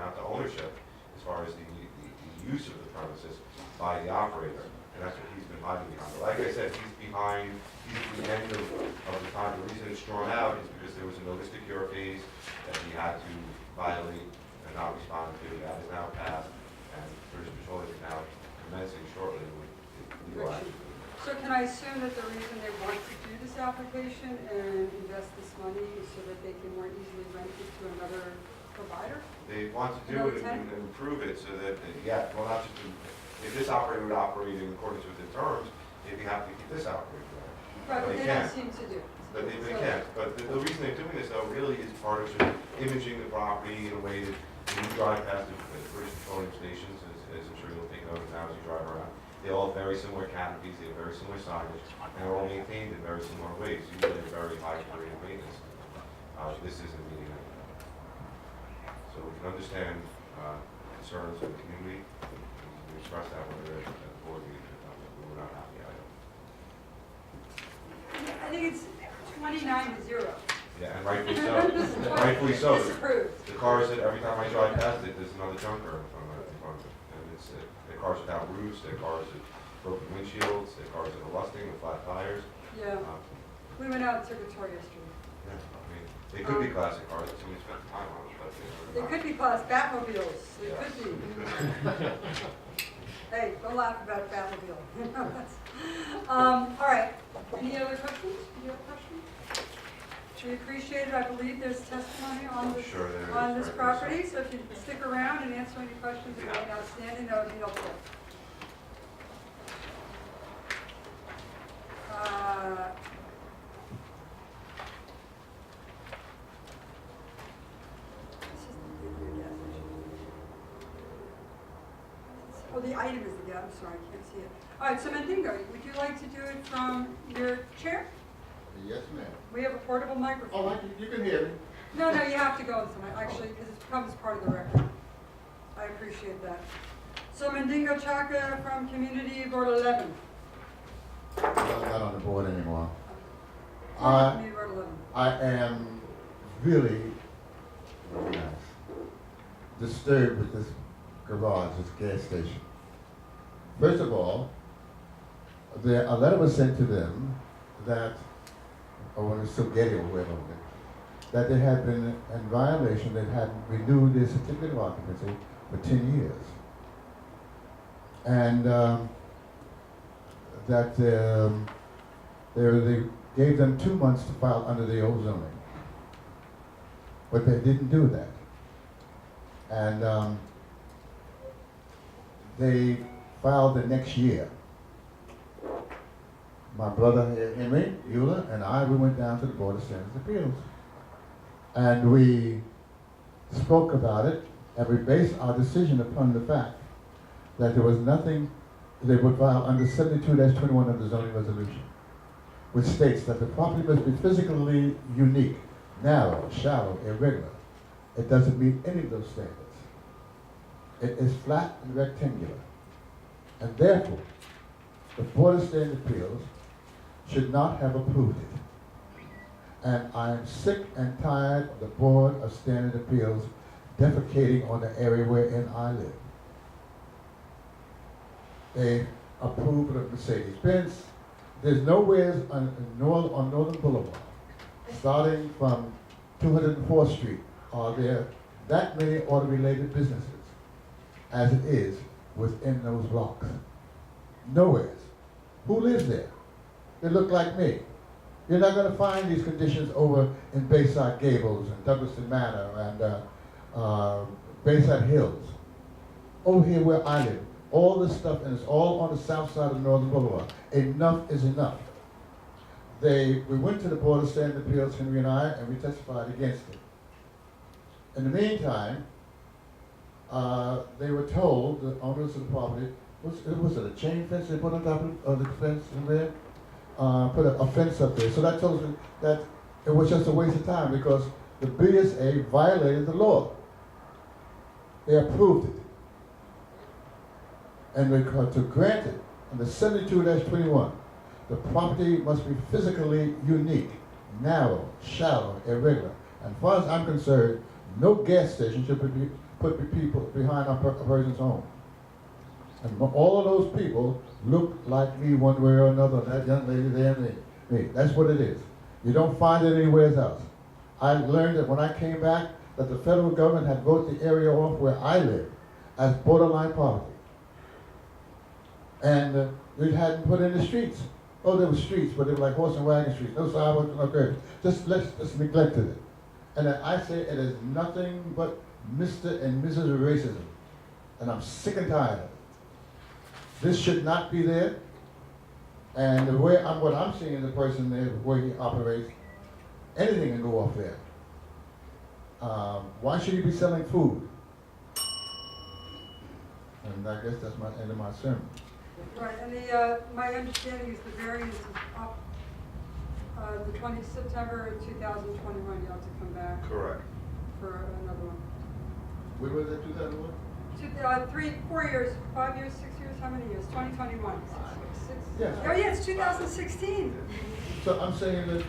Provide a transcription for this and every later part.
amount to ownership as far as the use of the premises by the operator. And that's what he's been hiding behind. But like I said, he's at the end of the time. The reason it's drawn out is because there was a notice to cure phase that he had to violate and not respond to. That is now passed, and British Patrol is now commencing shortly with legal action. So can I assume that the reason they want to do this application and invest this money is so that they can more easily rent it to another provider? They want to do it and improve it so that, well, not just, if this operator would operate in accordance with the terms, they'd be happy to keep this operator there. Right, but they don't seem to do. But they can't. But the reason they're doing this, though, really is part of just imaging the property in a way that when you drive past the British petroleum stations, as I'm sure you'll take note of now as you drive around, they all have very similar canopies, they have very similar signage, and they're all maintained in very similar ways. Usually they're very high degree of maintenance. This isn't meeting that. So we can understand concerns of the community. We expressed that when we were at the board meeting, we were not happy either. I think it's 29-0. Yeah, and rightfully so. Rightfully so. Disapproved. The cars that every time I drive past it, there's another junker in front of it. And it's the cars without roofs, their cars with broken windshields, their cars that are rusting with flat tires. Yeah. We went out and took a tour yesterday. Yeah, I mean, they could be classic cars until we spent the time on them, but They could be class Batmobiles. They could be. Hey, don't laugh about Batmobile. All right. Any other questions? Do you have questions? We appreciate it. I believe there's testimony on this, on this property, so if you stick around and answer any questions about outstanding, that would be helpful. Oh, the item is the I'm sorry, I can't see it. All right, so Mandingo, would you like to do it from your chair? Yes, ma'am. We have a portable microphone. Oh, you can hear me. No, you have to go in tonight, actually, because it becomes part of the record. I appreciate that. So Mandingo Chaka from Community Board 11. I'm not on the board anymore. Community Board 11. I am really disturbed with this garage, this gas station. First of all, a letter was sent to them that, or when it was Sogeti or whoever, that they had been in violation, they hadn't renewed their certificate of occupancy for 10 years. And that they gave them 2 months to file under the old zoning. But they didn't do that. And they filed the next year. My brother Henry, Eula, and I, we went down to the Board of Standards Appeals. And we spoke about it, and we based our decision upon the fact that there was nothing they would file under 72-21 of the zoning resolution, which states that the property must be physically unique, narrow, shallow, irregular. It doesn't meet any of those standards. It is flat and rectangular. And therefore, the Board of Standard Appeals should not have approved it. And I am sick and tired of the Board of Standard Appeals defecating on the area wherein I live. They approved of Mercedes-Benz. There's nowhere on Northern Boulevard, starting from 204th Street, are there that many auto-related businesses as it is within those blocks. Nowhere. Who lives there? They look like me. You're not going to find these conditions over in Bayside Gables and Douglaston Manor and Bayside Hills. Over here where I live, all this stuff, and it's all on the south side of Northern Boulevard. Enough is enough. We went to the Board of Standard Appeals, Henry and I, and we testified against it. In the meantime, they were told, the owners of the property, was it a chain fence they put on top of the fence in there? Put a fence up there. So that tells me that it was just a waste of time because the BSA violated the law. They approved it. And to grant it, under 72-21, the property must be physically unique, narrow, shallow, irregular. And as far as I'm concerned, no gas station should be put people behind a person's home. And all of those people look like me one way or another, that young lady there and me. That's what it is. You don't find it anywhere else. I learned that when I came back, that the federal government had voted the area off where I live as borderline poverty. And we hadn't put in the streets. Oh, there were streets, but they were like horse and wagon streets. No sidewalks, no curbs. Just neglected it. And I say it is nothing but Mr. and Mrs. Racism. And I'm sick and tired of it. This should not be there. And the way what I'm seeing the person there, the way he operates, anything can go off there. Why should he be selling food? And I guess that's my end of my sermon. Right, and my understanding is the variance is up, the September 2021, you have to come back Correct. for another one. When was that, 2001? 4 years, 5 years, 6 years, how many years? 2021. Six. Yeah. Oh yeah, it's 2016. So I'm saying that,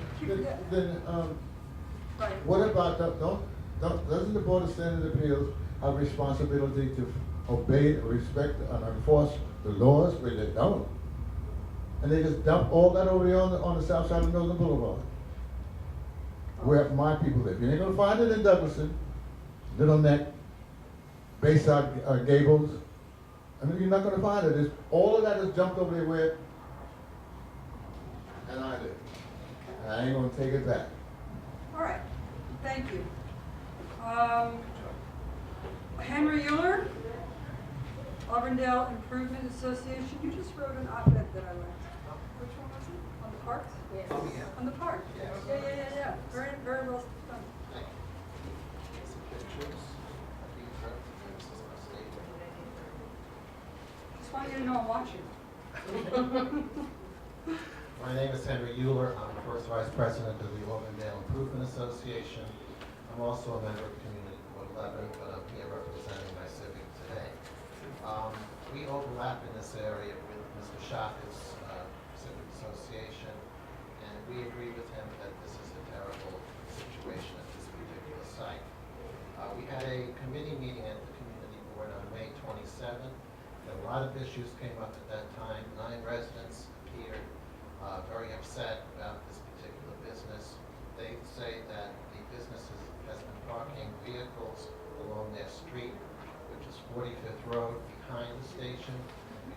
Right. what about, doesn't the Board of Standard Appeals have responsibility to obey, respect, and enforce the laws? But they don't. And they just dump all that over here on the south side of Northern Boulevard, where my people live. You ain't gonna find it in Douglaston, Little Neck, Bayside Gables. I mean, you're not gonna find it. All of that is dumped over there where, and I live. And I ain't gonna take it back. All right, thank you. Henry Euler, Auburndale Improvement Association. You just wrote an op-ed that I liked. Which one was it? On the parks? Yes. Oh, yeah. On the park? Yes. Yeah. Very, very well done. Thank you. Some pictures of these representatives of our state. Just want you to know I'm watching. My name is Henry Euler. I'm the first vice president of the Auburndale Improvement Association. I'm also a member of Community Board 11, but I'm here representing my civic today. We overlap in this area with Mr. Shaka's civic association, and we agree with him that this is a terrible situation at this particular site. We had a committee meeting at the community board on May 27th. A lot of issues came up at that time. 9 residents appeared very upset about this particular business. They say that the business has been parking vehicles along their street, which is 45th Road, behind the station,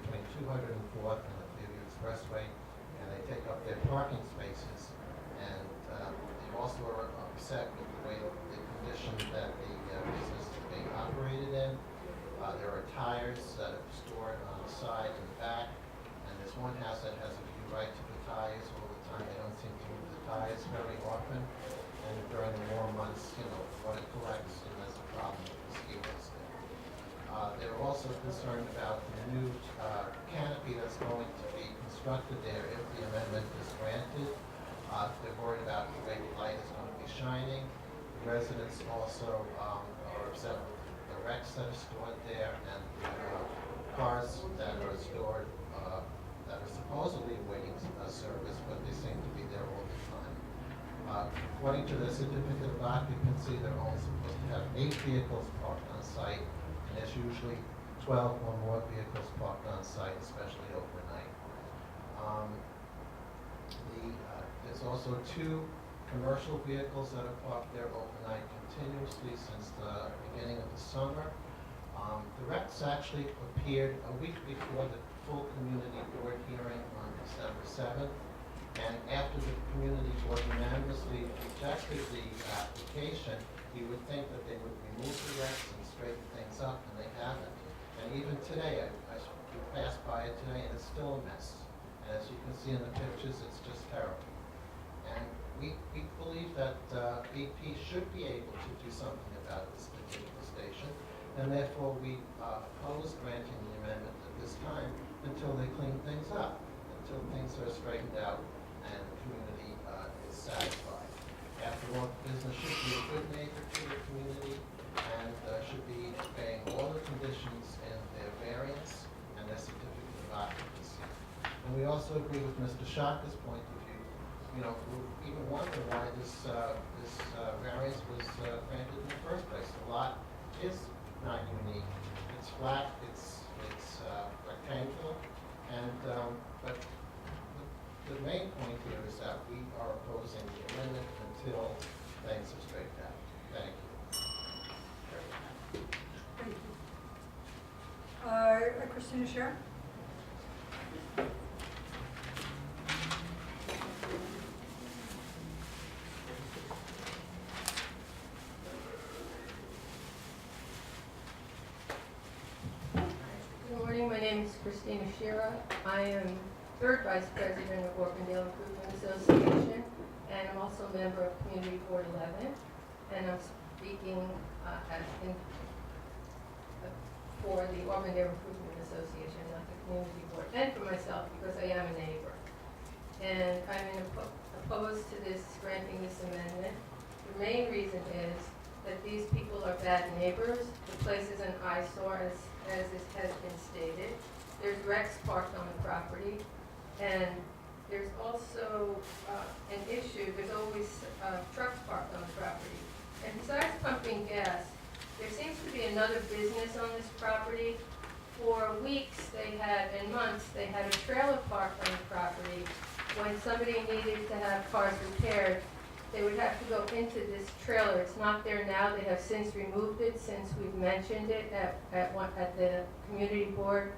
between 204th and the Clearview Expressway, and they take up their parking spaces. And they also are upset with the way the condition that the business is being operated in. There are tires that are stored on the side and the back, and there's one house that has a few right to put tires all the time. They don't seem to move the tires very often, and during the warm months, water collects, and there's a problem with mosquitoes there. They're also concerned about the new canopy that's going to be constructed there if the amendment is granted. They're worried about the way the light is going to be shining. The residents also are upset with the wrecks that are stored there and the cars that are stored that are supposedly awaiting service, but they seem to be there all the time. According to the certificate of occupancy, they're only supposed to have 8 vehicles parked on site, and there's usually 12 or more vehicles parked on site, especially overnight. There's also 2 commercial vehicles that are parked there overnight continuously since the beginning of the summer. The wrecks actually appeared a week before the full community board hearing on December 7th. And after the community board unanimously rejected the application, you would think that they would remove the wrecks and straighten things up, and they haven't. And even today, I passed by it today, and it's still a mess. And as you can see in the pictures, it's just terrible. And we believe that BP should be able to do something about this particular station, and therefore we oppose granting the amendment at this time until they clean things up, until things are straightened out and the community is satisfied. After all, business should be a good neighbor to the community and should be obeying all the conditions in their variance and their certificate of occupancy. And we also agree with Mr. Shaka's point of view. We even wonder why this variance was granted in the first place. The lot is not unique. It's flat, it's rectangular, and, but the main point here is that we are opposing the amendment until things are straightened out. Thank you. Thank you. Christina Scher? Good morning, my name is Christina Shira. I am third vice president of Orphandale Improvement Association, and I'm also a member of Community Board 11, and I'm speaking for the Orphandale Improvement Association, not the Community Board, and for myself because I am a neighbor. And I'm opposed to this, granting this amendment. The main reason is that these people are bad neighbors. The place is an eyesore, as this has been stated. There's wrecks parked on the property, and there's also an issue, there's always trucks parked on the property. And besides pumping gas, there seems to be another business on this property. For weeks and months, they had a trailer parked on the property. When somebody needed to have cars repaired, they would have to go into this trailer. It's not there now. They have since removed it, since we've mentioned it at the community board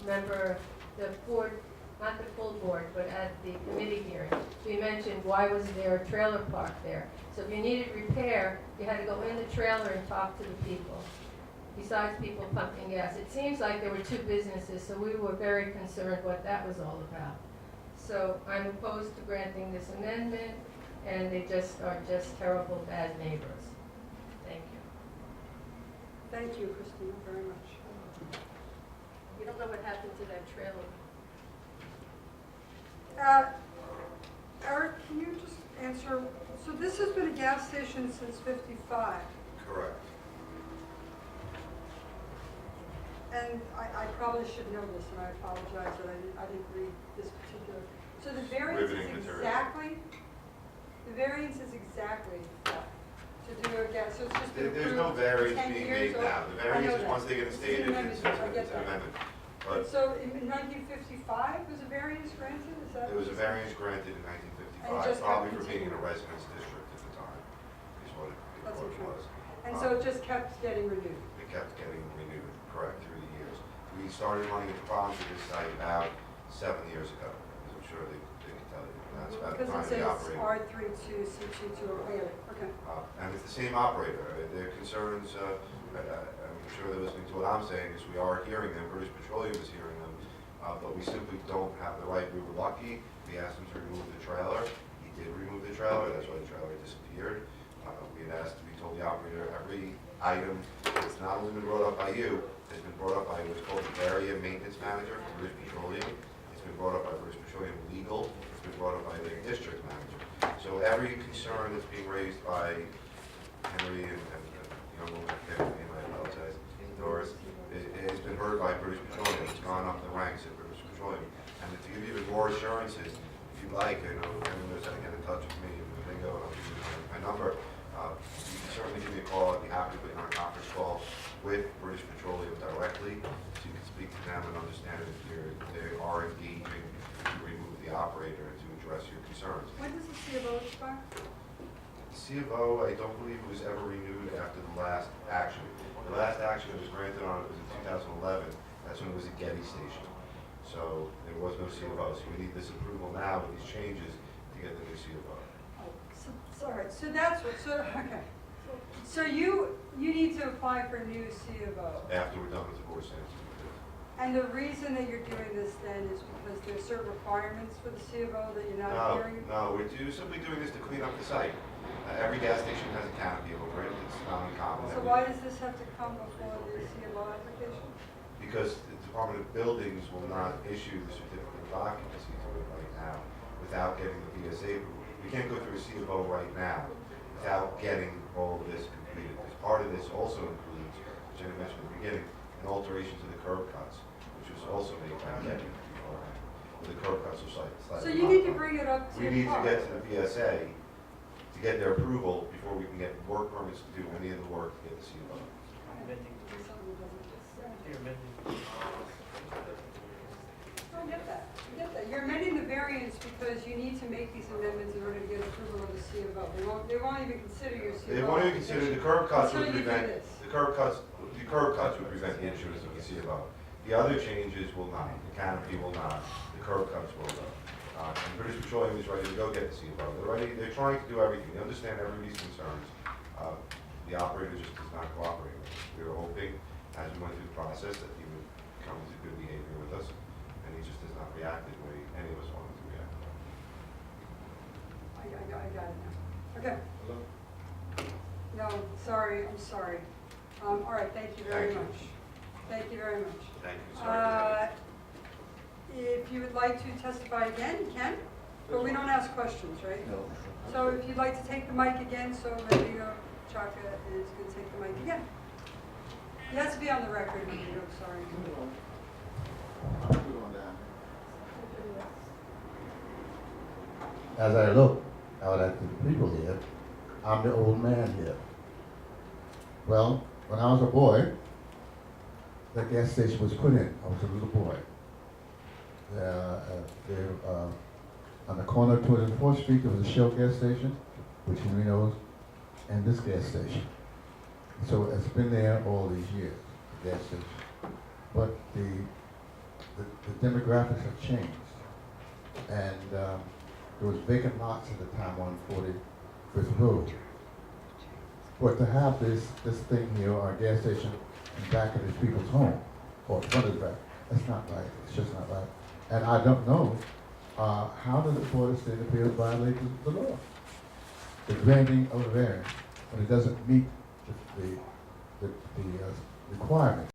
member, the board, not the full board, but at the committee hearing. We mentioned why was there a trailer park there. So if you needed repair, you had to go in the trailer and talk to the people, besides people pumping gas. It seems like there were two businesses, so we were very concerned what that was all about. So I'm opposed to granting this amendment, and they are just terrible, bad neighbors. Thank you. Thank you, Christina, very much. You don't know what happened to that trailer. Eric, can you just answer, so this has been a gas station since '55, Correct. and I probably should know this, and I apologize that I didn't read this particular. So the variance Riveting is material. the variance is exactly that, to do a gas, so it's just been There's no approved variance 10 being years made or- now. The I know variance is that. once they get It's instated, an amendment, it's I get an that. amendment. And But so in 1955 was a variance granted, is that? there was a variance granted in And it 1955, just probably kept for being in a continuing. residence district at the time, is what That's it true. was. And so it just kept getting renewed. It kept getting renewed, correct, through the years. We started running into problems with this site about 7 years ago, as I'm sure they can tell you. And that's about the Because time it the says operator. R32, C22, okay. And it's the same operator. Their concerns, I'm sure they're listening to what I'm saying, is we are hearing them, British Petroleum is hearing them, but we simply don't have the right. We were lucky. We asked him to remove the trailer. He did remove the trailer. That's why the trailer disappeared. We had asked, we told the operator every item that's not only been brought up by you, has been brought up by what's called the area maintenance manager for British Petroleum. It's been brought up by British Petroleum Legal. It's been brought up by the district manager. So every concern that's being raised by Henry and young woman, I can't name, I apologize, Doris, it has been heard by British Petroleum. It's gone up the ranks at British Petroleum. And to give you even more assurances, if you'd like, I know Henry knows how to get in touch with me, and Bingo, and I'll give you my number. You can certainly give me a call. I'd be happy to put you on a conference call with British Petroleum directly, so you can speak to them and understand if they are engaging to remove the operator to address your concerns. When does the C of O expire? The C of O, I don't believe it was ever renewed after the last action. The last action that was granted on it was in 2011. That's when it was a Getty station. So there was no C of O. So we need this approval now with these changes to get the new C of O. Sorry, so that's what, okay. So you need to apply for a new C of O. After we're done with the board standards. And the reason that you're doing this then is because there's certain requirements for the C of O that you're not No, adhering? no, we're simply doing this to clean up the site. Every gas station has a canopy over it. It's not uncommon. So why does this have to come before the C of O application? Because the Department of Buildings will not issue the certificate of occupancy to it right now without getting the BSA approval. We can't go through a C of O right now without getting all of this completed. Because part of this also includes, which I mentioned at the beginning, an alteration to the curb cuts, which was also made by Getty beforehand. but the curb cuts are slightly. So you need to bring it up to. We need to par. get to the VSA to get their approval before we can get work permits to do any of the work to get the CUP. I get that, I get that. You're amending the variance because you need to make these amendments in order to get approval of the C of O. They won't even consider your C of O. They won't even consider the curb cuts would Until you do prevent, this. the curb cuts would prevent the issuance of the CUP. The other changes will not, the canopy will not, the curb cuts will not. And British Petroleum is ready to go get the CUP. They're trying to do everything. They understand everybody's concerns. The operator just does not cooperate with us. We were hoping, as we went through the process, that he would come into good behavior with us, and he just does not react the way any of us want him to react. I got it now. Okay. No, sorry, I'm sorry. All right, thank you very Thank you. much. Thank you very much. Thank you. Sorry. If you would like to testify again, you can, but we don't ask questions, right? No. So if you'd like to take the mic again, so maybe Chaka is going to take the mic again. It has to be on the record, I'm sorry. As I look out at the people here, I'm the old man here. Well, when I was a boy, the gas station was put in. I was a little boy. On the corner of 204th Street, there was a Shell gas station, which Henry knows, and this gas station. So it's been there all these years, the gas station. But the demographics have changed. And there was vacant lots at the time on 45th Road. But to have this thing here, or a gas station, in back of these people's home, or front of the back, that's not right. It's just not right. And I don't know how does the Board of State Appeals violate the law? The granting of a variance when it doesn't meet the requirements.